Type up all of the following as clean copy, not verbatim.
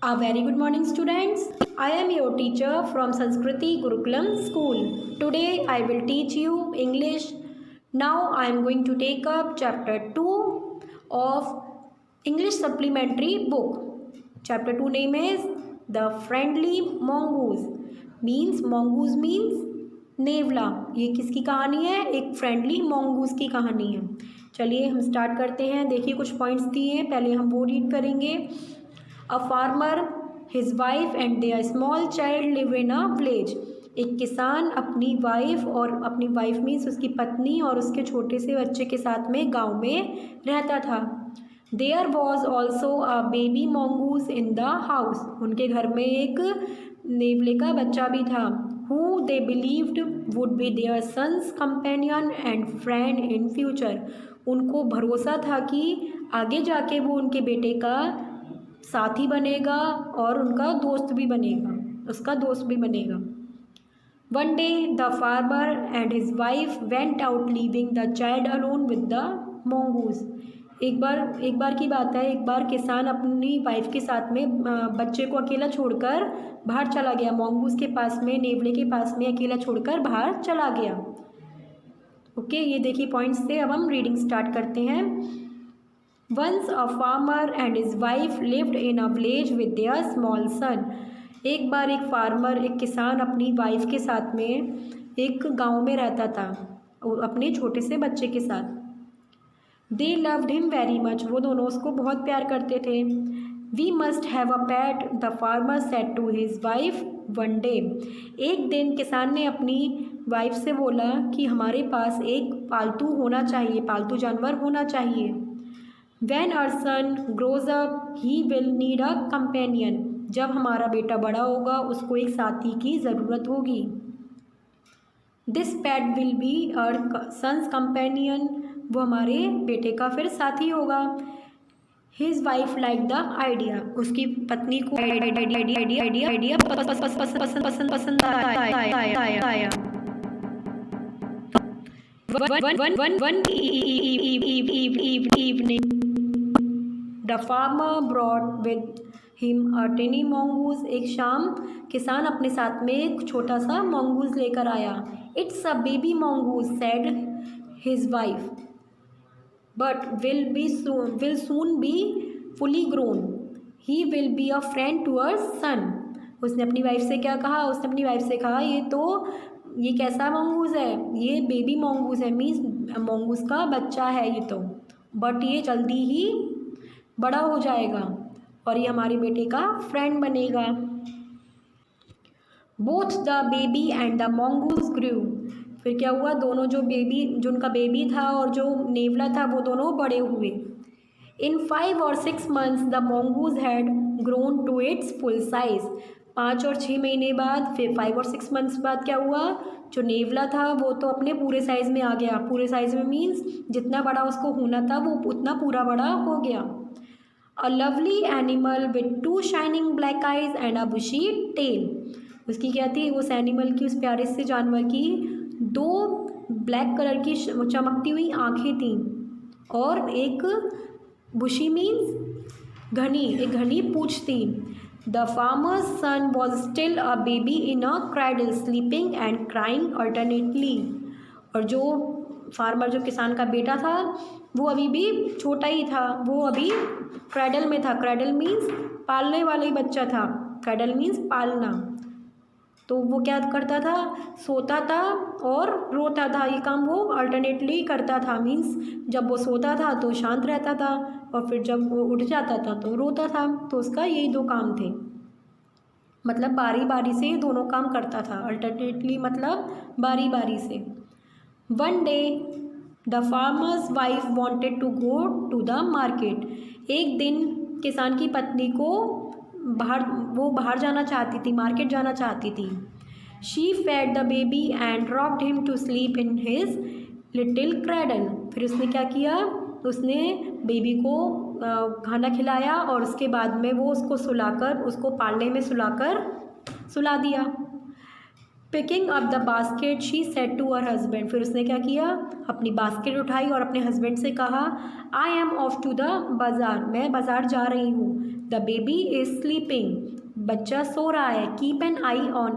A very good morning, students. I am your teacher from Sanskriti Gurukulam School. Today I will teach you English. Now I am going to take up chapter 2 of English supplementary book. Chapter 2 name is The Friendly Mongoose. Mongoose means नेवला. ये किसकी कहानी है? एक friendly mongoose की कहानी है. चलिए हम स्टार्ट करते हैं. देखिए कुछ पॉइंट्स दिए हैं, पहले हम वो रीड करेंगे. A farmer, his wife and their small child live in a village. एक किसान अपनी वाइफ और अपनी वाइफ मीन्स उसकी पत्नी और उसके छोटे से बच्चे के साथ में गांव में रहता था. There was also a baby mongoose in the house. उनके घर में एक नेवले का बच्चा भी था. Who they believed would be their son's companion and friend in future. उनको भरोसा था कि आगे जाके वो उनके बेटे का साथी बनेगा और उनका दोस्त भी बनेगा, उसका दोस्त भी बनेगा. One day the farmer and his wife went out leaving the child alone with the mongoose. एक बार की बात है, एक बार किसान अपनी वाइफ के साथ में बच्चे को अकेला छोड़कर बाहर चला गया. mongoose के पास में, नेवले के पास में अकेला छोड़कर बाहर चला गया. ओके, ये देखिए पॉइंट्स से. अब हम रीडिंग स्टार्ट करते हैं. Once a farmer and his wife lived in a village with their small son. एक बार एक फार्मर, एक किसान अपनी वाइफ के साथ में एक गांव में रहता था अपने छोटे से बच्चे के साथ. They loved him very much. वो दोनों उसको बहुत प्यार करते थे. We must have a pet, the farmer said to his wife one day. एक दिन किसान ने अपनी वाइफ से बोला कि हमारे पास एक पालतू होना चाहिए, पालतू जानवर होना चाहिए. When our son grows up, he will need a companion. जब हमारा बेटा बड़ा होगा उसको एक साथी की ज़रूरत होगी. This pet will be our son's companion. वो हमारे बेटे का फिर साथी होगा. His wife liked the idea. उसकी पत्नी को आइडिया पसंद आया. One evening, the farmer brought with him a tiny mongoose. एक शाम किसान अपने साथ में एक छोटा सा mongoose लेकर आया. It's a baby mongoose, said his wife, but will soon be fully grown. He will be a friend to our son. उसने अपनी वाइफ से क्या कहा? उसने अपनी वाइफ से कहा ये कैसा mongoose है? ये बेबी mongoose है, मीन्स mongoose का बच्चा है ये तो, बट ये जल्दी ही बड़ा हो जाएगा और ये हमारे बेटे का फ्रेंड बनेगा. Both the baby and the mongoose grew. फिर क्या हुआ? दोनों जो उनका बेबी था और जो नेवला था वो दोनों बड़े हुए. In 5 or 6 months the mongoose had grown to its full size. 5 और 6 महीने बाद, फिर 5 और 6 मंथ्स बाद क्या हुआ? जो नेवला था वो तो अपने पूरे साइज़ में आ गया. पूरे साइज़ में मीन्स जितना बड़ा उसको होना था वो उतना पूरा बड़ा हो गया. A lovely animal with 2 shining black eyes and a bushy tail. उसकी क्या थी? उस एनिमल की, उस प्यारे से जानवर की 2 ब्लैक कलर की चमकती हुई आँखें थीं और एक बुशी मीन्स घनी, एक घनी पूँछ थी. The farmer's son was still a baby in a cradle, sleeping and crying alternately. और जो फार्मर, जो किसान का बेटा था, वो अभी भी छोटा ही था, वो अभी क्रैडल में था. क्रैडल मीन्स पालने वाला ही बच्चा था. क्रैडल मीन्स पालना. तो वो क्या करता था? सोता था और रोता था. ये काम वो अल्टरनेटली करता था. मीन्स जब वो सोता था तो शांत रहता था और फिर जब वो उठ जाता था तो रोता था. तो उसका यही 2 काम थे. मतलब बारी बारी से दोनों काम करता था. अल्टरनेटली मतलब बारी बारी से. One day the farmer's wife wanted to go to the market. एक दिन किसान की पत्नी को बाहर जाना चाहती थी, मार्केट जाना चाहती थी. She fed the baby and rocked him to sleep in his little cradle. फिर उसने क्या किया? उसने बेबी को खाना खिलाया और उसके बाद में वो उसको पालने में सुला दिया. Picking up the basket she said to her husband. फिर उसने क्या किया? अपनी बास्केट उठाई और अपने हस्बैंड से कहा, I am off to the bazaar. मैं बाज़ार जा रही हूँ. द बेबी इज़ स्लीपिंग, बच्चा सो रहा है। Keep an eye on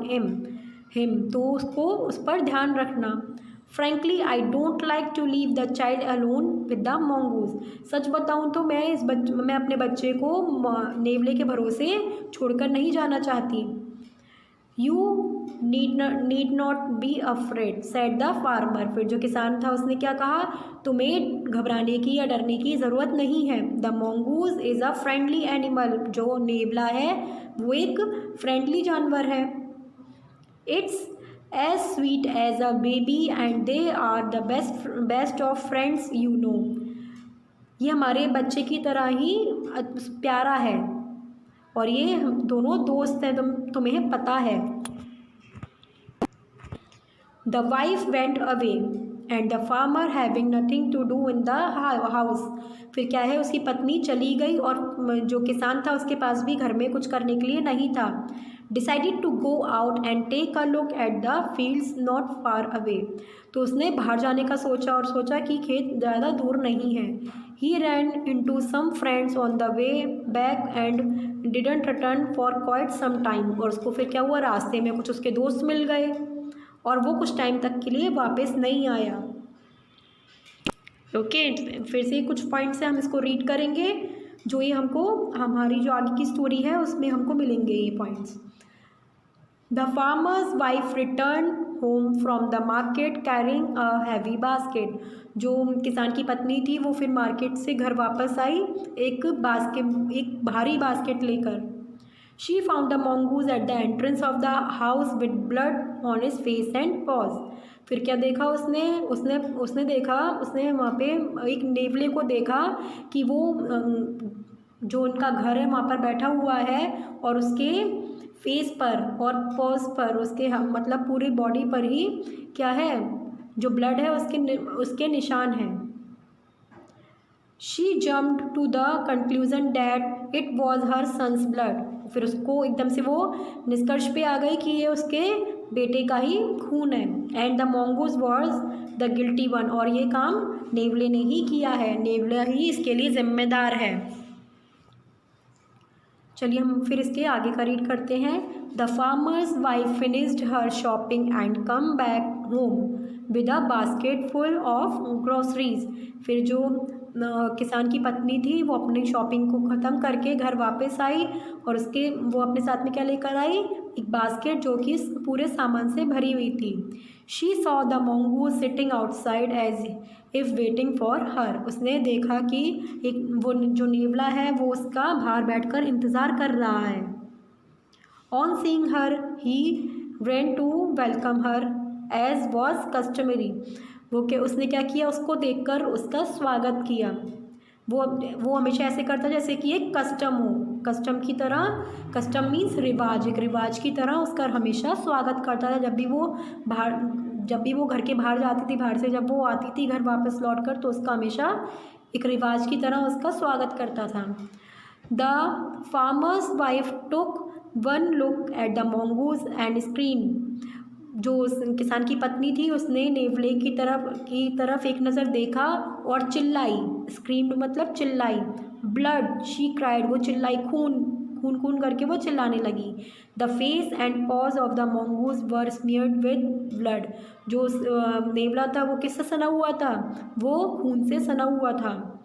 him, तो उसको उस पर ध्यान रखना। Frankly I don't like to leave the child alone with the mongoose, सच बताऊँ तो मैं अपने बच्चे को नेवले के भरोसे छोड़कर नहीं जाना चाहती। You need not be afraid said the farmer, फिर जो किसान था उसने क्या कहा, तुम्हें घबराने की या डरने की ज़रूरत नहीं है। The mongoose is a friendly animal, जो नेवला है वो एक फ्रेंडली जानवर है। It's as sweet as a baby and they are the best of friends you know, ये हमारे बच्चे की तरह ही प्यारा है और ये दोनों दोस्त हैं, तुम्हें पता है। The wife went away and the farmer having nothing to do in the house, फिर क्या है, उसकी पत्नी चली गई और जो किसान था उसके पास भी घर में कुछ करने के लिए नहीं था। Decided to go out and take a look at the fields not far away, तो उसने बाहर जाने का सोचा और सोचा कि खेत ज़्यादा दूर नहीं है। He ran into some friends on the way back and didn't return for quite some time, और उसको फिर क्या हुआ, रास्ते में कुछ उसके दोस्त मिल गए और वो कुछ टाइम तक के लिए वापस नहीं आया। ओके, फिर से कुछ पॉइंट्स हैं, हम इसको रीड करेंगे, जो ये हमको हमारी जो आगे की स्टोरी है उसमें हमको मिलेंगे ये points. The farmer's wife return home from the market carrying a heavy basket, जो किसान की पत्नी थी वो फिर मार्केट से घर वापस आई एक भारी बास्केट लेकर। She found the mongoose at the entrance of the house with blood on his face and pause, फिर क्या देखा उसने वहाँ पे एक नेवले को देखा कि वो जो उनका घर है वहाँ पर बैठा हुआ है और उसके फेस पर और पॉज पर उसके मतलब पूरी बॉडी पर ही क्या है, जो ब्लड है उसके निशान हैं। She jumped to the conclusion that it was her son's blood, फिर उसको एकदम से वो निष्कर्ष पे आ गई कि ये उसके बेटे का ही खून है। And the mongoose was the guilty one, और ये काम नेवले ने ही किया है, नेवला ही इसके लिए जिम्मेदार है। चलिए हम फिर इसके आगे का रीड करते हैं। The farmer's wife finished her shopping and come back home with a basket full of groceries, फिर जो किसान की पत्नी थी वो अपनी शॉपिंग को ख़त्म करके घर वापस आई और वो अपने साथ में क्या लेकर आई, एक बास्केट जो कि पूरे सामान से भरी हुई थी। She saw the mongoose sitting outside as if waiting for her, उसने देखा कि वो जो नेवला है वो उसका बाहर बैठकर इंतज़ार कर रहा है। On seeing her he ran to welcome her as was customary, उसने क्या किया, उसको देखकर उसका स्वागत किया। वो हमेशा ऐसे करता जैसे कि एक कस्टम हो, कस्टम की तरह, कस्टम मीन्स रिवाज, एक रिवाज की तरह उसका हमेशा स्वागत करता था। जब भी वो घर के बाहर जाती थी, बाहर से जब वो आती थी घर वापस लौटकर, तो उसका हमेशा एक रिवाज की तरह उसका स्वागत करता था। The farmer's wife took one look at the mongoose and scream, जो किसान की पत्नी थी उसने नेवले की तरफ एक नज़र देखा और चिल्लाई, स्क्रीम्ड मतलब चिल्लाई। ब्लड शी क्राइड, वो चिल्लाई, खून खून खून करके वो चिल्लाने लगी। The face and pause of the mongoose were smeared with blood, जो नेवला था वो किससे सना हुआ था, वो खून से सना हुआ था।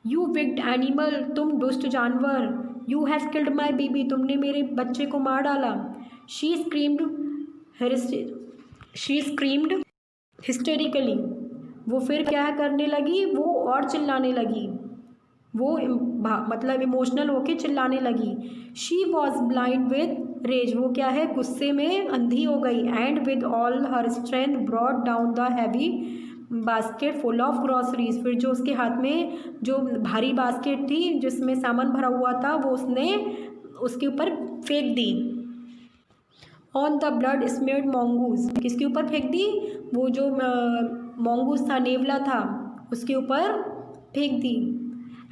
यू विक्ड एनिमल, तुम दुष्ट जानवर। You have killed my baby, तुमने मेरे बच्चे को मार डाला। शी स्क्रीम्ड हिस्टेरिकली, वो फिर क्या करने लगी, वो और चिल्लाने लगी, वो मतलब इमोशनल होके चिल्लाने लगी। She was blind with rage, वो क्या है, गुस्से में अंधी हो गई। And with all her strength brought down the heavy basket full of groceries, फिर जो उसके हाथ में जो भारी बास्केट थी जिसमें सामान भरा हुआ था वो उसने उसके ऊपर फेंक दी। ऑन द ब्लड स्मेयर्ड mongoose, किसके ऊपर फेंक दी, वो जो mongoose था, नेवला था, उसके ऊपर फेंक दी।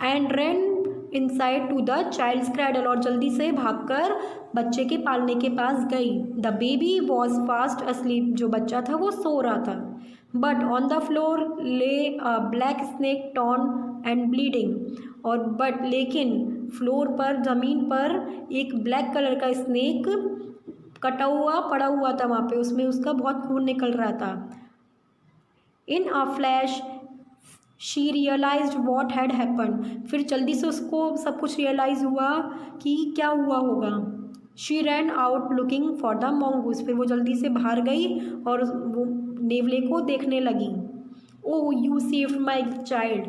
And run inside to the child's cradle, और जल्दी से भागकर बच्चे के पालने के पास गई। The baby was fast asleep, जो बच्चा था वो सो रहा था। बट ऑन द फ्लोर ले अ black snake torn and bleeding, और बट लेकिन फ्लोर पर ज़मीन पर एक ब्लैक कलर का स्नेक कटा हुआ पड़ा हुआ था वहाँ पे, उसमें उसका बहुत खून निकल रहा था। In a flash she realize what had happen, फिर जल्दी से उसको सब कुछ रियलाइज़ हुआ कि क्या हुआ होगा। She ran out looking for the mongoose, फिर वो जल्दी से बाहर गई और वो नेवले को देखने लगी। ओ यू सेव्ड माई चाइल्ड,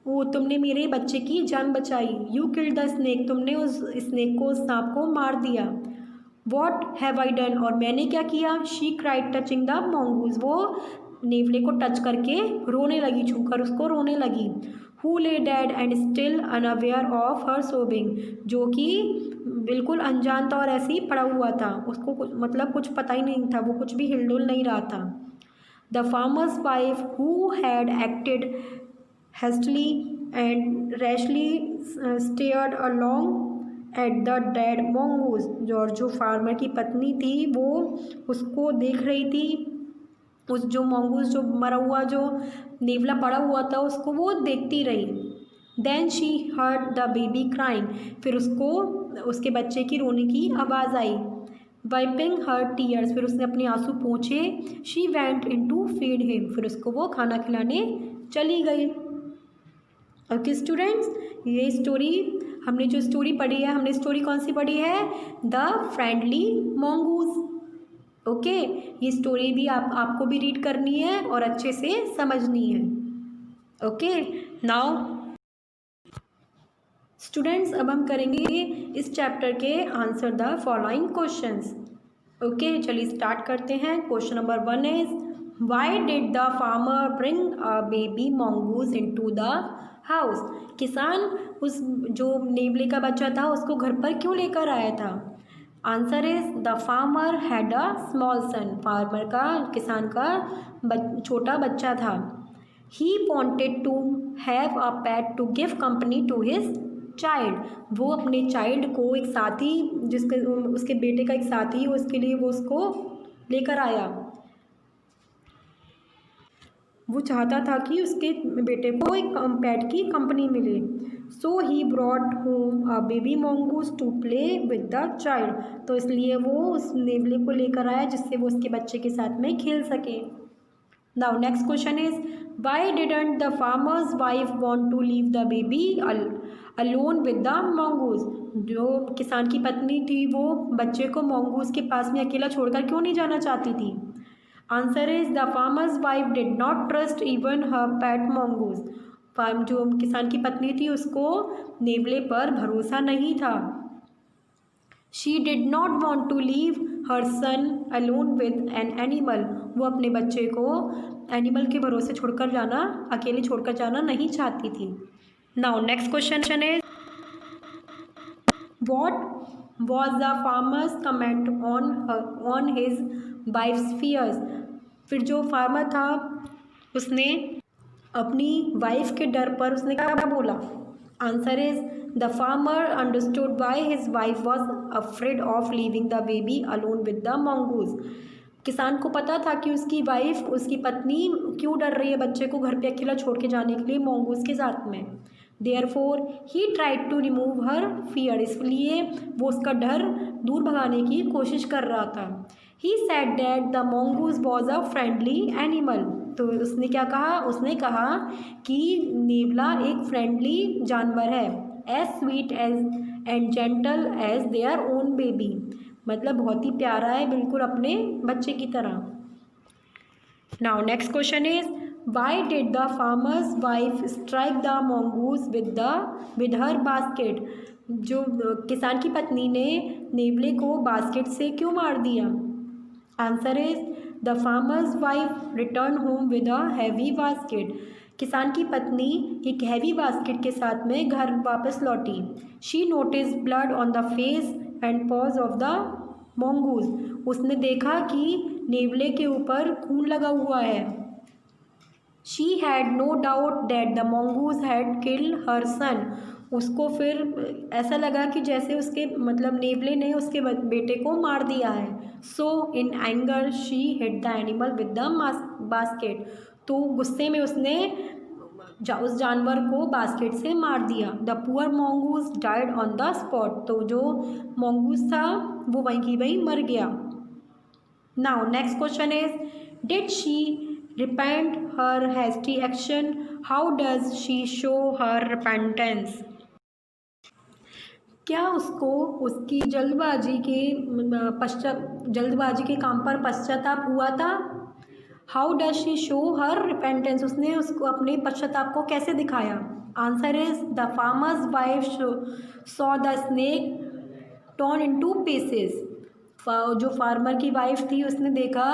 वो तुमने मेरे बच्चे की जान बचाई। यू किल्ड द स्नेक, तुमने उस स्नेक को, उस सांप को मार दिया। वॉट हैव आई डन, और मैंने क्या किया। She cried touching the mongoose, वो नेवले को टच करके रोने लगी, छूकर उसको रोने लगी। हु ले dead and still unaware of her सोबिंग, जो कि बिल्कुल अनजान था और ऐसे ही पड़ा हुआ था, उसको कुछ मतलब कुछ पता ही नहीं था, वो कुछ भी हिलडुल नहीं रहा था। The farmer's wife who had acted hastily and rashly stared along at the dead mongoose, जो फार्मर की पत्नी थी वो उसको देख रही थी, उस जो mongoose जो मरा हुआ जो नेवला पड़ा हुआ था उसको वो देखती रही। Then she heard the baby crying, फिर उसको उसके बच्चे की रोने की आवाज़ आई। वाइपिंग हर टीयर्स, फिर उसने अपने आंसू पोंछे। She went in to feed him, फिर उसको वो खाना खिलाने चली गई। ओके स्टूडेंट्स, ये स्टोरी हमने जो स्टोरी पढ़ी है, हमने स्टोरी कौन सी पढ़ी है, द फ्रेंडली mongoose। ओके, ये स्टोरी भी आपको भी रीड करनी है और अच्छे से समझनी है। ओके नाउ स्टूडेंट्स, अब हम करेंगे इस चैप्टर के answer the following questions. Okay चलिए स्टार्ट करते हैं। Question number 1 is why did the farmer bring a baby mongoose into the house, किसान उस जो नेवले का बच्चा था उसको घर पर क्यों लेकर आया था। Answer is the farmer had a small son, farmer का किसान का छोटा बच्चा था। He wanted to have a pet to give company to his child, वो अपने चाइल्ड को एक साथी, जिसके उसके बेटे का एक साथी हो, उसके लिए वो उसको लेकर आया। वो चाहता था कि उसके बेटे को एक पेट की कंपनी मिले। So he brought home a baby mongoose to play with the child, तो इसलिए वो उस नेवले को लेकर आया जिससे वो उसके बच्चे के साथ में खेल सके। Now next question is why didn't the farmer's wife want to leave the baby alone with the mongoose, जो किसान की पत्नी थी वो बच्चे को mongoose के पास में अकेला छोड़कर क्यों नहीं जाना चाहती थी। Answer is the farmer's wife did not trust even her pet mongoose, farm जो किसान की पत्नी थी उसको नेवले पर भरोसा नहीं था। She did not want to leave her son alone with an animal, वो अपने बच्चे को एनिमल के भरोसे छोड़कर जाना, अकेले छोड़कर जाना नहीं चाहती थी। Now next question is what was the farmer's comment on his wife's fears, फिर जो फार्मर था उसने अपनी वाइफ के डर पर उसने क्या बोला। Answer is the farmer understood why his wife was afraid of leaving the baby alone with the mongoose, किसान को पता था कि उसकी वाइफ, उसकी पत्नी क्यों डर रही है बच्चे को घर पे अकेला छोड़ के जाने के लिए mongoose के साथ में। Therefore he tried to remove her fear, इसलिए वो उसका डर दूर भगाने की कोशिश कर रहा था। He said that the mongoose was a friendly animal, तो उसने क्या कहा, उसने कहा कि नेवला एक फ्रेंडली जानवर है। As sweet as and gentle as their own baby, मतलब बहुत ही प्यारा है, बिल्कुल अपने बच्चे की तरह। Now next question is why did the farmer's wife strike the mongoose with her basket, जो किसान की पत्नी ने नेवले को बास्केट से क्यों मार दिया। Answer is the farmer's wife return home with a heavy basket, किसान की पत्नी एक हैवी बास्केट के साथ में घर वापस लौटी। She notice blood on the face and pause of the mongoose, उसने देखा कि नेवले के ऊपर खून लगा हुआ है। She had no doubt that the mongoose had killed her son, उसको फिर ऐसा लगा कि जैसे उसके मतलब नेवले ने उसके बेटे को मार दिया है। So in anger she hit the animal with the basket, तो गुस्से में उसने उस जानवर को बास्केट से मार दिया। The poor mongoose died on the spot, तो जो mongoose था वो वहीं की वहीं मर गया। Now next question is, did she repent her hasty action, how does she show her repentance? क्या उसको उसकी जल्दबाजी के काम पर पश्चाताप हुआ था? How does she show her repentance, उसने उसको अपने पश्चाताप को कैसे दिखाया? Answer is, the farmer's wife saw the snake torn into pieces. जो फार्मर की वाइफ थी उसने देखा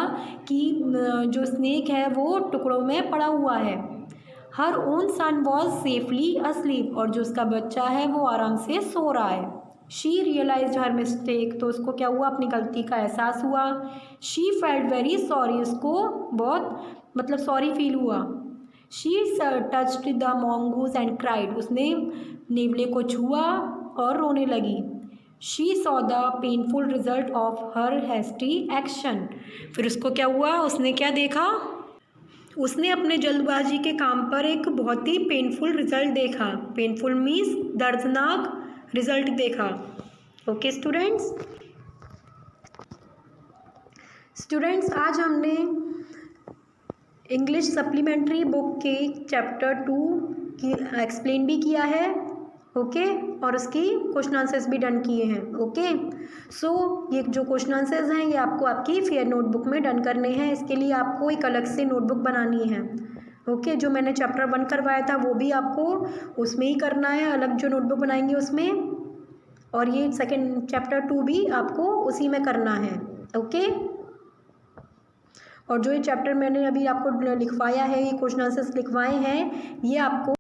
कि जो स्नेक है वो टुकड़ों में पड़ा हुआ है। Her own son was safely asleep, और जो उसका बच्चा है वो आराम से सो रहा है। शी रियलाइज हर मिस्टेक, तो उसको क्या हुआ, अपनी गलती का एहसास हुआ। शी फेल्ट वेरी सॉरी, उसको बहुत सॉरी फील हुआ। She touched the mongoose and cried, उसने नेवले को छुआ और रोने लगी। She saw the painful result of her hasty action, फिर उसको क्या हुआ, उसने क्या देखा, उसने अपने जल्दबाजी के काम पर एक बहुत ही पेनफुल रिजल्ट देखा। पेनफुल मीन्स दर्दनाक रिजल्ट देखा। ओके स्टूडेंट्स, आज हमने इंग्लिश सप्लीमेंट्री बुक के चैप्टर 2 की एक्सप्लेन भी किया है। ओके, और उसकी क्वेश्चन आंसर्स भी डन किए हैं। ओके, सो ये जो क्वेश्चन आंसर्स हैं ये आपको आपकी फेयर नोटबुक में डन करने हैं। इसके लिए आपको एक अलग से नोटबुक बनानी है। ओके, जो मैंने चैप्टर 1 करवाया था वो भी आपको उसमें ही करना है, अलग जो नोटबुक बनाएंगे उसमें, और ये सेकेंड चैप्टर 2 भी आपको उसी में करना है। ओके, और जो ये चैप्टर मैंने अभी आपको लिखवाया है, ये क्वेश्चन आंसर्स लिखवाए हैं, ये आपको